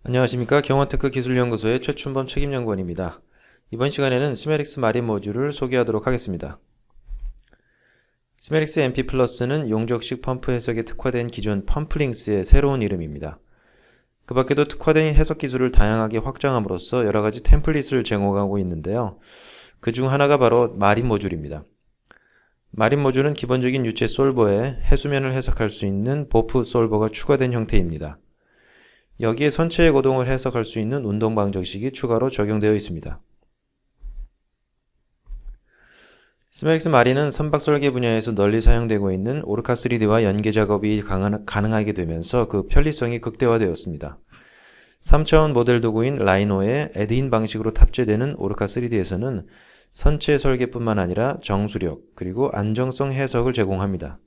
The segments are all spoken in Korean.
안녕하십니까. 경원테크 기술연구소의 최춘범 책임연구원입니다. 이번 시간에는 시메릭스 마린 모듈을 소개하도록 하겠습니다. 시메릭스 MP 플러스는 용접식 펌프 해석에 특화된 기존 펌플링스의 새로운 이름입니다. 그 밖에도 특화된 해석 기술을 다양하게 확장함으로써 여러가지 템플릿을 제공하고 있는데요. 그 중 하나가 바로 마린 모듈입니다. 마린 모듈은 기본적인 유체 솔버에 해수면을 해석할 수 있는 보프 솔버가 추가된 형태입니다. 여기에 선체의 고동을 해석할 수 있는 운동 방정식이 추가로 적용되어 있습니다. 시메릭스 마린은 선박 설계 분야에서 널리 사용되고 있는 오르카3D와 연계 작업이 가능하게 되면서 그 편리성이 극대화되었습니다. 3차원 모델 도구인 라이노에 애드인 방식으로 탑재되는 오르카3D에서는 선체 설계뿐만 아니라 정수력 그리고 안정성 해석을 제공합니다.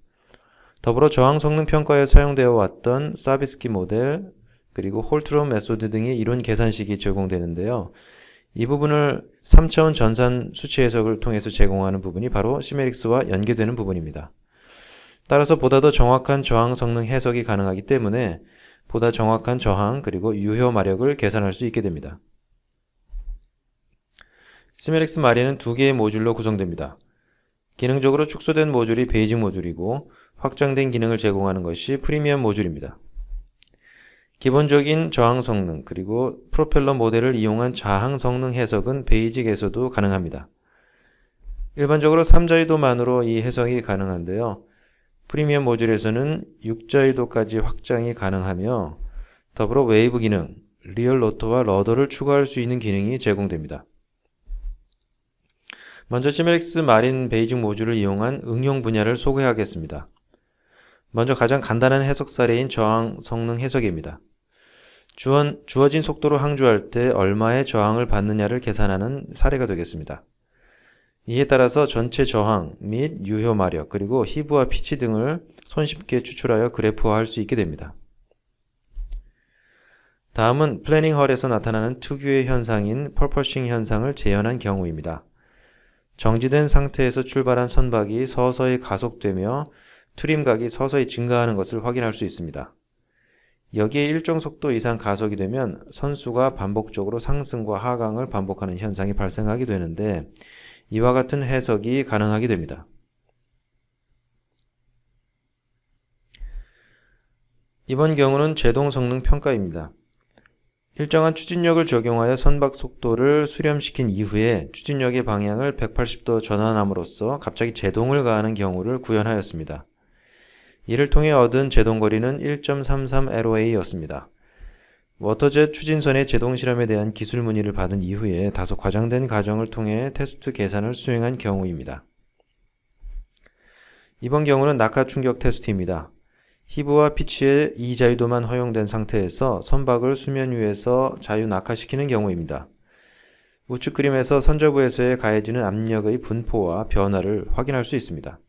더불어 저항 성능 평가에 사용되어 왔던 사비스키 모델 그리고 홀트론 메소드 등의 이론 계산식이 제공되는데요. 이 부분을 3차원 전산 수치 해석을 통해서 제공하는 부분이 바로 시메릭스와 연계되는 부분입니다. 따라서 보다 더 정확한 저항 성능 해석이 가능하기 때문에 보다 정확한 저항 그리고 유효 마력을 계산할 수 있게 됩니다. 시메릭스 마린은 두 개의 모듈로 구성됩니다. 기능적으로 축소된 모듈이 베이직 모듈이고 확장된 기능을 제공하는 것이 프리미엄 모듈입니다. 기본적인 저항 성능 그리고 프로펠러 모델을 이용한 자항 성능 해석은 베이직에서도 가능합니다. 일반적으로 3자유도만으로 이 해석이 가능한데요. 프리미엄 모듈에서는 6자유도까지 확장이 가능하며 더불어 웨이브 기능, 리얼 로터와 러더를 추가할 수 있는 기능이 제공됩니다. 먼저 시메릭스 마린 베이직 모듈을 이용한 응용 분야를 소개하겠습니다. 먼저 가장 간단한 해석 사례인 저항 성능 해석입니다. 주어진 속도로 항주할 때 얼마의 저항을 받느냐를 계산하는 사례가 되겠습니다. 이에 따라서 전체 저항 및 유효 마력 그리고 히브와 피치 등을 손쉽게 추출하여 그래프화할 수 있게 됩니다. 다음은 플래닝 헐에서 나타나는 특유의 현상인 펄퍼싱 현상을 재현한 경우입니다. 정지된 상태에서 출발한 선박이 서서히 가속되며 트림각이 서서히 증가하는 것을 확인할 수 있습니다. 여기에 일정 속도 이상 가속이 되면 선수가 반복적으로 상승과 하강을 반복하는 현상이 발생하게 되는데 이와 같은 해석이 가능하게 됩니다. 이번 경우는 제동 성능 평가입니다. 일정한 추진력을 적용하여 선박 속도를 수렴시킨 이후에 추진력의 방향을 180도 전환함으로써 갑자기 제동을 가하는 경우를 구현하였습니다. 이를 통해 얻은 제동거리는 1.33 LOA였습니다. 워터젯 추진선의 제동 실험에 대한 기술 문의를 받은 이후에 다소 과장된 과정을 통해 테스트 계산을 수행한 경우입니다. 이번 경우는 낙하 충격 테스트입니다. 히브와 피치의 이자유도만 허용된 상태에서 선박을 수면 위에서 자유 낙하시키는 경우입니다. 우측 그림에서 선저부에서의 가해지는 압력의 분포와 변화를 확인할 수 있습니다.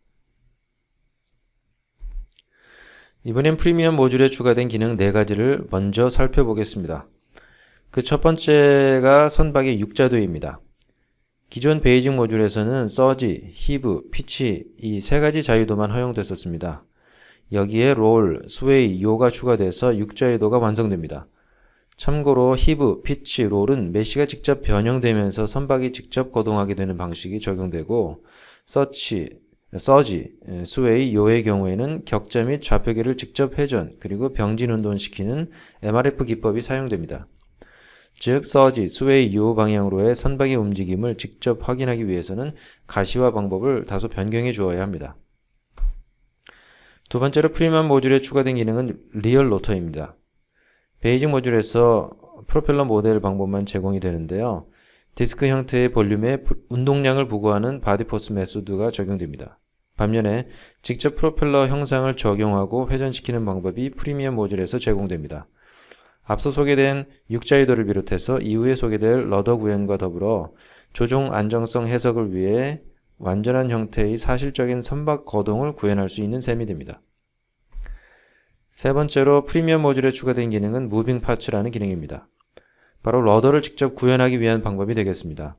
이번엔 프리미엄 모듈에 추가된 기능 4가지를 먼저 살펴보겠습니다. 그 첫 번째가 선박의 육자도입니다. 기존 베이직 모듈에서는 서지, 히브, 피치 이 3가지 자유도만 허용됐었습니다. 여기에 롤, 스웨이, 요가 추가돼서 육자유도가 완성됩니다. 참고로 히브, 피치, 롤은 메시가 직접 변형되면서 선박이 직접 거동하게 되는 방식이 적용되고 서지, 스웨이, 요의 경우에는 격자 및 좌표계를 직접 회전 그리고 병진 운동시키는 MRF 기법이 사용됩니다. 즉 서지, 스웨이, 요 방향으로의 선박의 움직임을 직접 확인하기 위해서는 가시화 방법을 다소 변경해 주어야 합니다. 두 번째로 프리미엄 모듈에 추가된 기능은 리얼 로터입니다. 베이직 모듈에서 프로펠러 모델 방법만 제공이 되는데요. 디스크 형태의 볼륨에 운동량을 부과하는 바디포스 메소드가 적용됩니다. 반면에 직접 프로펠러 형상을 적용하고 회전시키는 방법이 프리미엄 모듈에서 제공됩니다. 앞서 소개된 육자유도를 비롯해서 이후에 소개될 러더 구현과 더불어 조종 안정성 해석을 위해 완전한 형태의 사실적인 선박 거동을 구현할 수 있는 셈이 됩니다. 세 번째로 프리미엄 모듈에 추가된 기능은 무빙 파츠라는 기능입니다. 바로 러더를 직접 구현하기 위한 방법이 되겠습니다.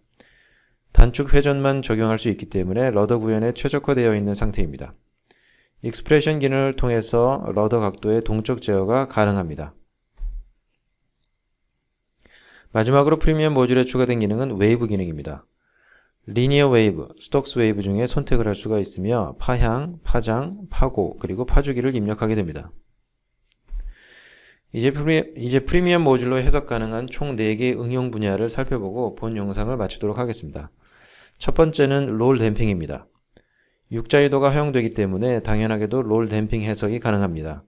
단축 회전만 적용할 수 있기 때문에 러더 구현에 최적화되어 있는 상태입니다. 익스프레션 기능을 통해서 러더 각도의 동적 제어가 가능합니다. 마지막으로 프리미엄 모듈에 추가된 기능은 웨이브 기능입니다. 리니어 웨이브, 스톡스 웨이브 중에 선택을 할 수가 있으며 파향, 파장, 파고, 그리고 파주기를 입력하게 됩니다. 이제 프리미엄 모듈로 해석 가능한 총 4개의 응용 분야를 살펴보고 본 영상을 마치도록 하겠습니다. 첫 번째는 롤 댐핑입니다. 육자유도가 허용되기 때문에 당연하게도 롤 댐핑 해석이 가능합니다.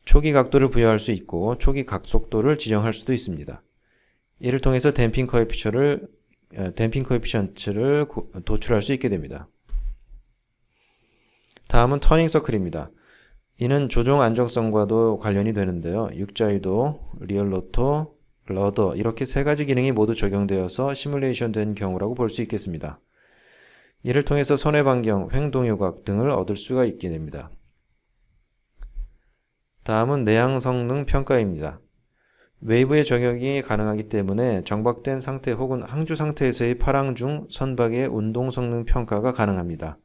초기 각도를 부여할 수 있고 초기 각속도를 지정할 수도 있습니다. 이를 통해서 댐핑 코에피션트를 도출할 수 있게 됩니다. 다음은 터닝 서클입니다. 이는 조종 안정성과도 관련이 되는데요. 육자유도, 리얼로토, 러더 이렇게 3가지 기능이 모두 적용되어서 시뮬레이션 된 경우라고 볼 수 있겠습니다. 이를 통해서 선회 반경, 횡동 요각 등을 얻을 수가 있게 됩니다. 다음은 내향 성능 평가입니다. 웨이브의 적용이 가능하기 때문에 정박된 상태 혹은 항주 상태에서의 파랑 중 선박의 운동 성능 평가가 가능합니다.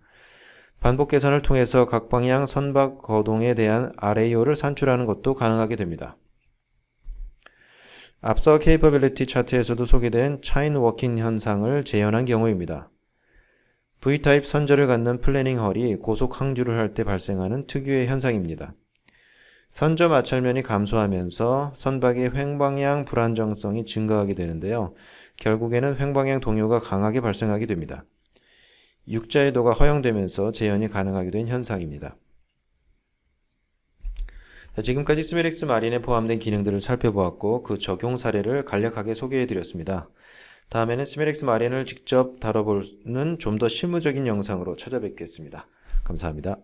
반복 계산을 통해서 각 방향 선박 거동에 대한 RAO를 산출하는 것도 가능하게 됩니다. 앞서 케이퍼빌리티 차트에서도 소개된 차인 워킹 현상을 재현한 경우입니다. V타입 선절을 갖는 플래닝 헐이 고속 항주를 할 때 발생하는 특유의 현상입니다. 선저 마찰면이 감소하면서 선박의 횡방향 불안정성이 증가하게 되는데요. 결국에는 횡방향 동요가 강하게 발생하게 됩니다. 육자유도가 허용되면서 재현이 가능하게 된 현상입니다. 지금까지 스미렉스 마린에 포함된 기능들을 살펴보았고 그 적용 사례를 간략하게 소개해드렸습니다. 다음에는 스미렉스 마린을 직접 다뤄보는 좀 더 실무적인 영상으로 찾아뵙겠습니다. 감사합니다.